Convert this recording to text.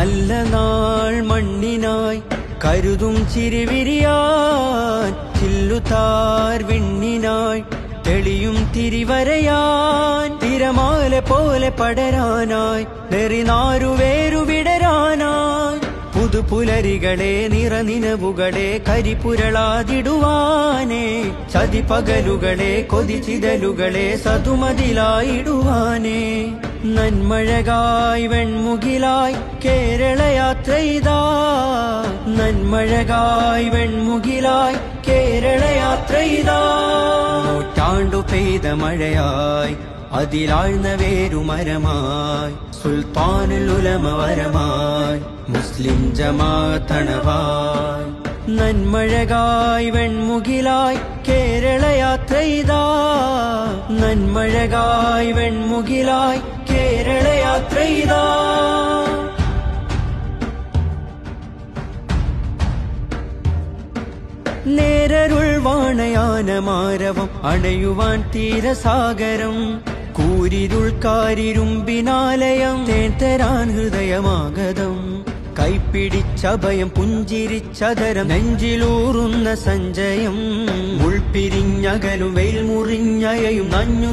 നല്ല നാൾ മണ്ണിനായി കരുതും ചിരിവിരിയാൻ, ചില്ലുതാർ വിണ്ണിനായി തെളിയും തിരിവരയാൻ, തിരമാല പോലെ പടരാനായി നെറിനാരുവേരു വിടരാനായി, പുതുപുലരികളെ നിറനിനവുകളെ കരിപുരളാതിടുവാനേ, ചതിപകലുകളെ കൊതിച്ചിതലുകളെ സതുമതിലായിടുവാനേ, നന്മഴകായി വെൺമുകിലായി കേരളയാത്രയിതാ, നന്മഴകായി വെൺമുകിലായി കേരളയാത്രയിതാ, നൂറ്റാണ്ടു പെയ്ത മഴയായി അതിലാഴ്ന്ന വേരുമരമായി, സുൽത്താനുൽ ഉലമ വരമായി മുസ്ലിം ജമാഅത്തണവായി, നന്മഴകായി വെൺമുകിലായി കേരളയാത്രയിതാ, നന്മഴകായി വെൺമുകിലായി കേരളയാത്രയിതാ. നേരരുൾ വാണയാനമാരവം അണയുവാൻ തീരസാഗരം, കൂരിരുൾ കാരിരുമ്പിനാലയം തേൻ ഹൃദയമാഗതം, കൈപ്പിടിച്ചഭയം പുഞ്ചിരിച്ചതരം നെഞ്ചിലൂറുന്ന സഞ്ചയം, ഉൾപ്പിരിഞ്ഞകലും വെയിൽ മുറിഞ്ഞയയും നഞ്ഞു